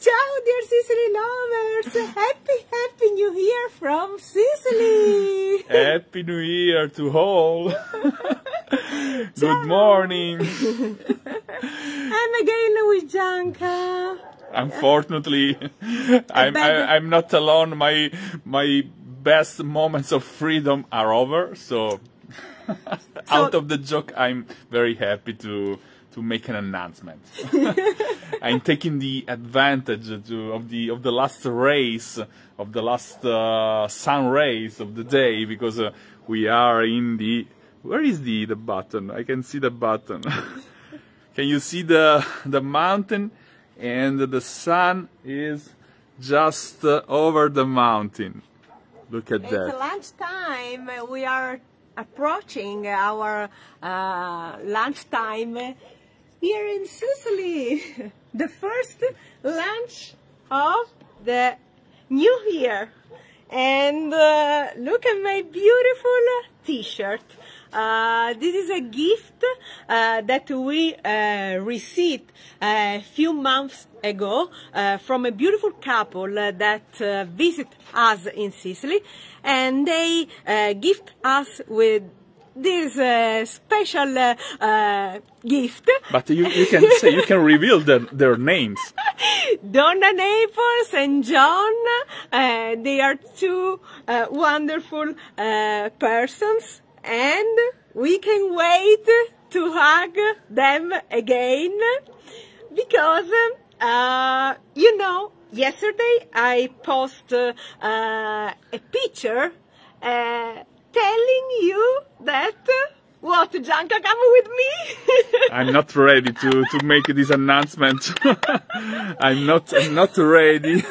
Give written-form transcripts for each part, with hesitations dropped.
Ciao, dear Sicily lovers! Happy New Year from Sicily! Happy New Year to all! Good morning! I'm again with Gianca. Unfortunately, I'm not alone. My best moments of freedom are over. So, out of the joke, I'm very happy to make an announcement. I'm taking the advantage of the last race, of the last sun rays of the day, because we are in the... Where is the button? I can see the button. Can you see the mountain? And the sun is just over the mountain. Look at that. It's lunchtime. We are approaching our lunchtime here in Sicily. The first lunch of the new year. And look at my beautiful t-shirt. This is a gift that we received a few months ago from a beautiful couple that visit us in Sicily, and they gift us with this special gift. But you can reveal their names. Donna Naples and John, they are two wonderful persons, and we can wait to hug them again, because you know, yesterday I posted a picture telling you that what, Gianca, come with me? I'm not ready to make this announcement. I'm not ready.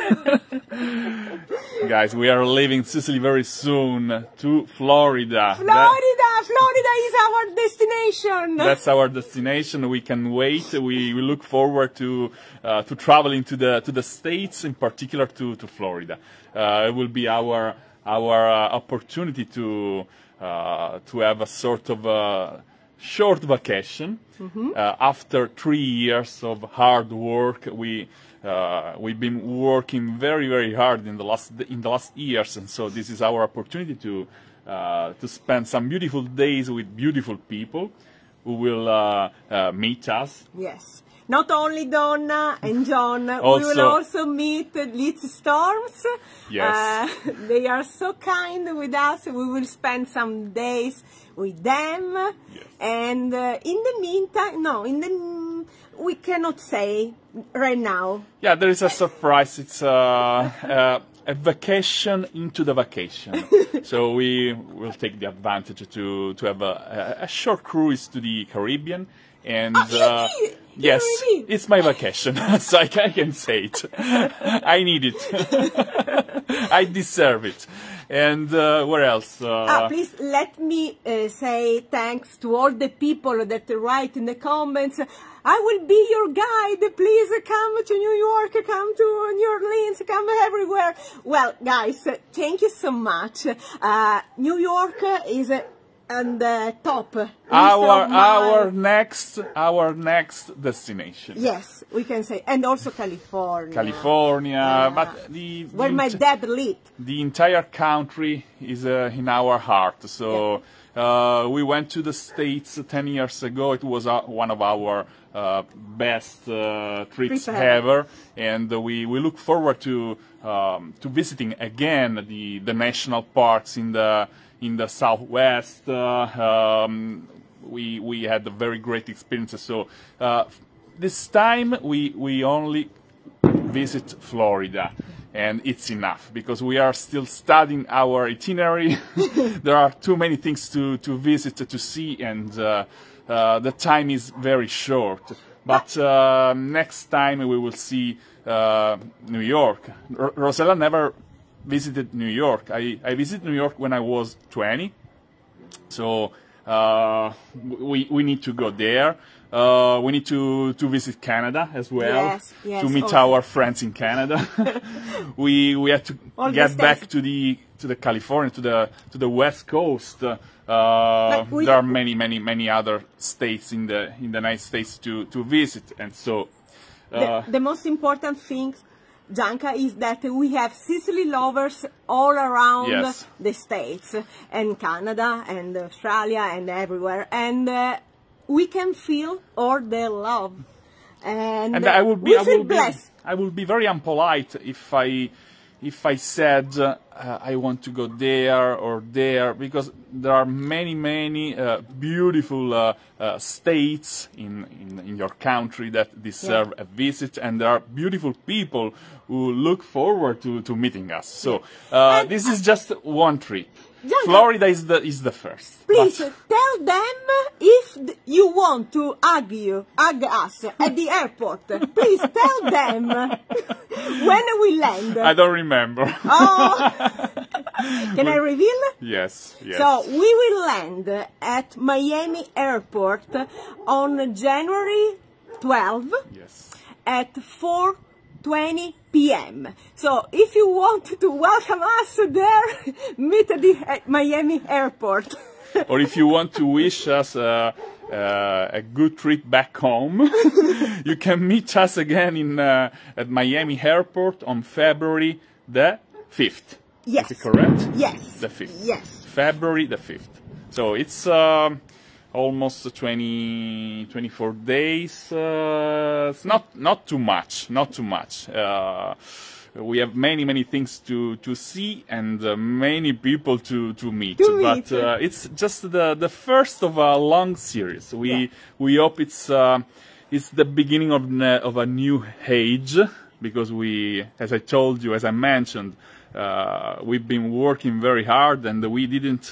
Guys, we are leaving Sicily very soon to Florida. Florida is our destination. That's our destination. We can wait. We look forward to traveling to the States, in particular to Florida. It will be our opportunity to have a sort of short vacation. After 3 years of hard work. We've been working very hard in the last years, and so this is our opportunity to spend some beautiful days with beautiful people who will meet us. Yes. Not only Donna and John, we will also meet Liz Storms. Yes. They are so kind with us. We will spend some days with them. Yes. And in the meantime, we cannot say right now. Yeah, there is a surprise. It's a vacation into the vacation. So we will take the advantage to have a short cruise to the Caribbean. And yes, it's my vacation, so I can say it. I need it. I deserve it. And where else? Please let me say thanks to all the people that write in the comments. I will be your guide. Please come to New York, come to New Orleans, come everywhere. Well, guys, thank you so much. New York is on the top. Our next destination. Yes, we can say, and also California. But where my dad lived. The entire country is in our heart. So we went to the States 10 years ago. It was one of our best trips ever, and we look forward to visiting again the national parks in the Southwest. We had a very great experiences. So this time we only visit Florida, and it's enough because we are still studying our itinerary. There are too many things to visit, to see, and the time is very short. But next time we will see New York. Rosella never visited New York. I visited New York when I was 20, so we need to go there. we need to visit Canada as well, yes, yes, to meet also. our friends in Canada. we had to get back to the California, to the West Coast. There are many other states in the United States to visit, and so the most important thing, Gianca, is that we have Sicily lovers all around yes. the States and Canada and Australia and everywhere, and we can feel all their love. And I will be blessed. I will be very impolite if I said I want to go there or there, because there are many beautiful states in your country that deserve a visit, and there are beautiful people who look forward to meeting us. So this is just one trip. Gianca, Florida is the first. Please tell them if you want to hug us at the airport. Please tell them when we land. I don't remember. Oh, can I reveal? Yes, yes. So we will land at Miami Airport on January 12 Yes. at 4:20 p.m. So if you want to welcome us there, meet at Miami Airport. Or if you want to wish us a good trip back home, you can meet us again at Miami Airport on February the 5th. Yes. Is it correct? Yes. The 5th. Yes. February the 5th. So it's almost 24 days. It's not too much. Not too much. We have many things to see and many people to meet. But it's just the first of a long series. We hope it's the beginning of a new age, because as I told you, as I mentioned, we've been working very hard, and we didn't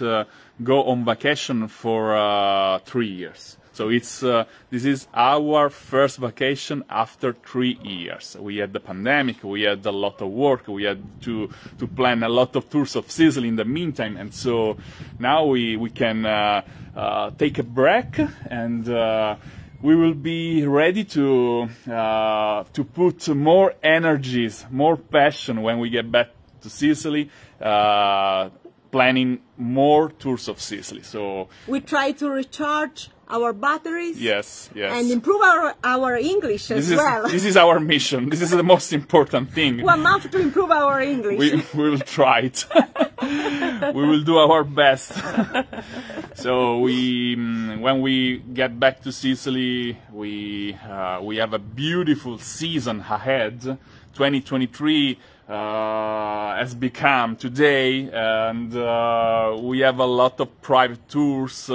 go on vacation for 3 years. So this is our first vacation after 3 years. We had the pandemic, we had a lot of work, we had to plan a lot of tours of Sicily in the meantime, and so now we can take a break, and we will be ready to put more energies, more passion when we get back to Sicily, planning more tours of Sicily. So we try to recharge our batteries. Yes, yes. And improve our English as well. This is our mission. This is the most important thing. 1 month to improve our English. We will try it. We will do our best. So when we get back to Sicily, we have a beautiful season ahead. 2023 has become today, and we have a lot of private tours.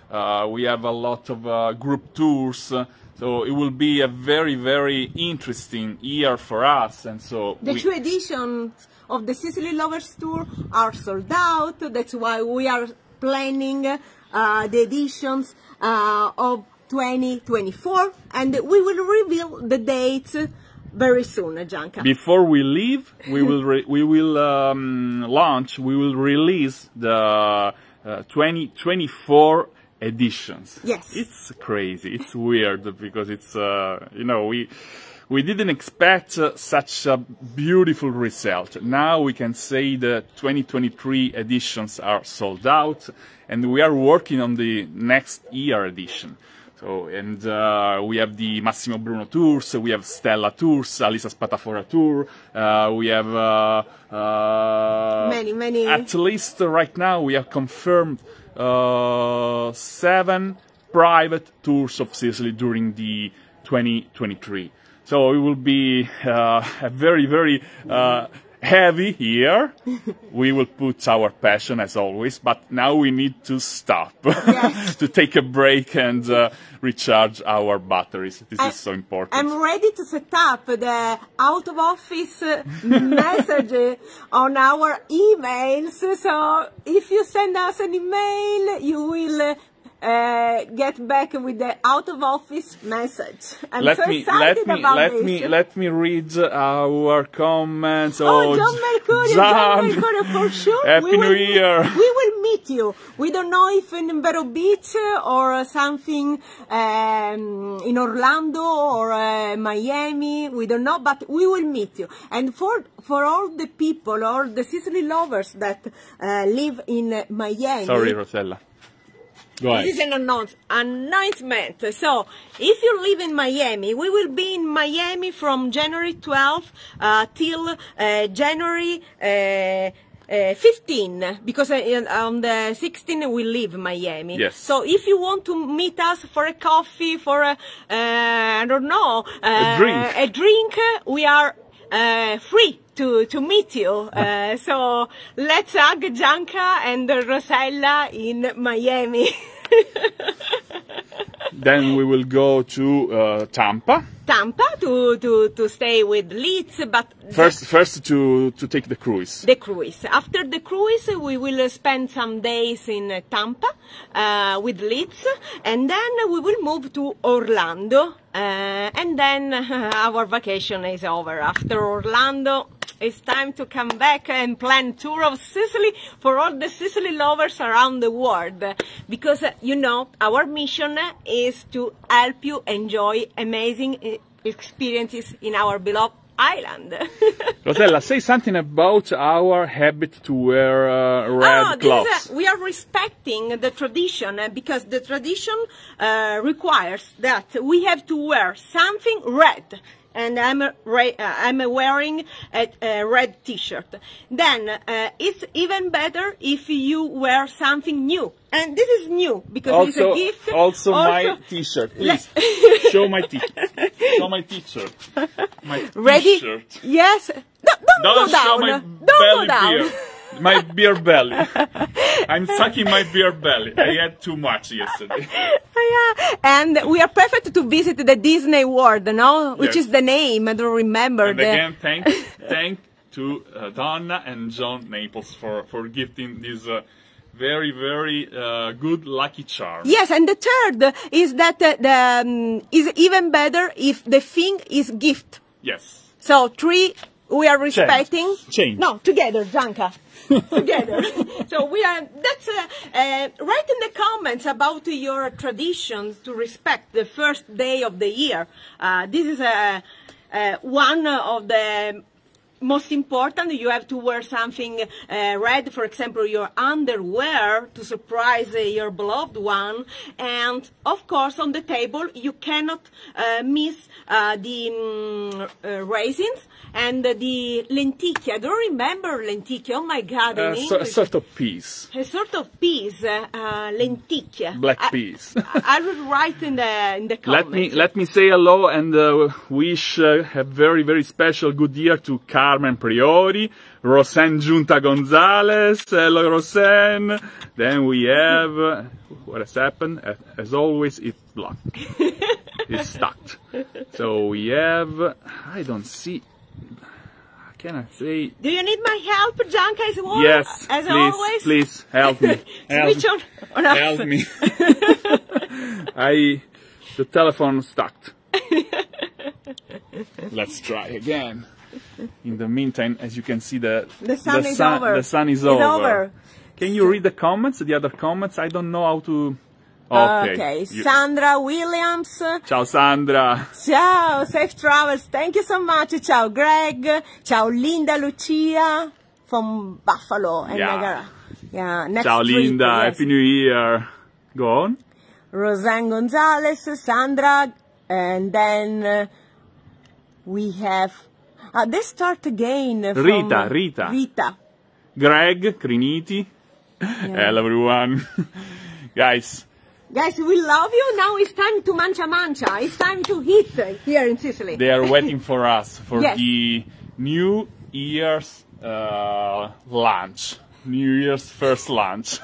We have a lot of group tours. So it will be a very interesting year for us, and so the 2 editions of the Sicily Lovers Tour are sold out. That's why we are planning the editions of 2024, and we will reveal the dates very soon, Gianca. Before we leave, we will release the 2024 editions. Yes. It's crazy, it's weird, because it's we didn't expect such a beautiful result. Now we can say the 2023 editions are sold out, and we are working on the next year edition. So, and we have the Massimo Bruno tours, we have Stella tours, Alisa Spatafora tour, we have many. At least right now we have confirmed 7 private tours of Sicily during the 2023. So it will be a very heavy year. We will put our passion as always, but now we need to stop, yes. To take a break and recharge our batteries. This is so important. I'm ready to set up the out of office message on our emails. So if you send us an email, you will get back with the out of office message. I'm so excited about this. Let me read our comments. Oh, John Mercurio, for sure. Happy New Year. We will meet meet you. We don't know if in Vero Beach or something in Orlando or Miami. We don't know, but we will meet you. And for all the people, all the Sicily lovers that live in Miami. Sorry, Rosella. Go ahead. This is an announcement. So, if you live in Miami, we will be in Miami from January 12th till January 15, because on the 16th we leave Miami. Yes. So, if you want to meet us for a coffee, for a, I don't know, a drink, we are free to meet you. So let's hug Gianca and Rosella in Miami. Then we will go to Tampa. Tampa to stay with Liz, but First to take the cruise. The cruise. After the cruise, we will spend some days in Tampa with Liz, and then we will move to Orlando, and then our vacation is over. After Orlando, it's time to come back and plan tour of Sicily for all the Sicily lovers around the world, because you know our mission is to help you enjoy amazing experiences in our beloved island. Rosella, say something about our habit to wear red clothes. We are respecting the tradition because the tradition requires that we have to wear something red. And I'm wearing a red t-shirt. Then it's even better if you wear something new. And this is new because also, it's a gift. Also my t-shirt, please. Show my t-shirt. Show my t-shirt. My Ready? t-shirt. Yes. Don't go show down. my Don't belly go down. beer. My beer belly. I'm sucking my beer belly. I had too much yesterday. Yeah. And we are perfect to visit the Disney World, no? Which Yes. is the name. I don't remember. And again, thank to Donna and John Naples for gifting this very, very good lucky charm. Yes, and the third is that is even better if the thing is gift. Yes. So 3, we are respecting. Change. No, together, Gianca. Together. So we are. That's write in the comments about your traditions to respect the first day of the year. This is one of the most important. You have to wear something red, for example, your underwear to surprise your beloved one. And of course, on the table, you cannot miss the raisins and the lenticchie. I don't remember lenticchie. Oh my God! In English. A sort of peas. A sort of peas, lenticchie. Black peas. I will write in the comments. Let me say hello and wish a very, very special good year to Carmen Priori, Rosella Gianca Gonzalez. Hello, Rosella. Then we have what has happened. As always, it's blocked. It's stuck. So we have. I don't see. Can I say? Do you need my help, Gianca, as well? Yes, as please, always? please help me. Switch on us. Help me. The telephone stuck. Let's try again. In the meantime, as you can see, the sun is over. The sun is over. Can you read the comments? The other comments? I don't know how to. Okay. Sandra Williams. Ciao Sandra. Ciao, safe travels. Thank you so much. Ciao Greg. Ciao Linda Lucia from Buffalo and Niagara. Yeah. Next Ciao trip, Linda. yes. Happy New Year. Go on. Rosella Gonzalez, Sandra, and then we have. They start again. From Rita. Greg Criniti. Hello everyone. Guys, we love you. Now it's time to mancha. It's time to eat here in Sicily. They are waiting for us for the New Year's lunch. New Year's first lunch.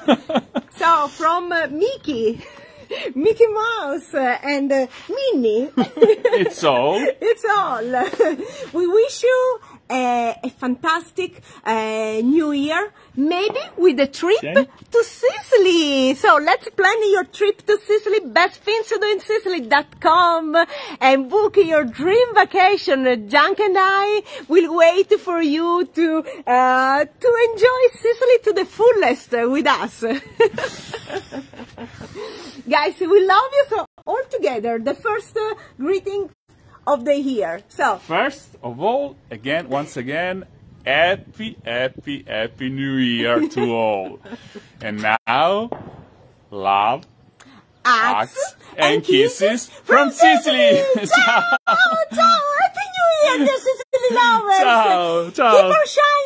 So from Mickey Mouse and Minnie. It's all. It's all. We wish you a fantastic new year, maybe with a trip to Sicily. So let's plan your trip to Sicily, bestthingstodoinsicily.com, and book your dream vacation. Gianca and I will wait for you to enjoy Sicily to the fullest with us. Guys, we love you. So all together, the first greeting of the year. So first of all, once again, happy New Year to all. And now, love, hugs, and kisses from Sicily. Ciao, ciao, happy New Year, dear Sicily lovers. Ciao, ciao. Keep on shining.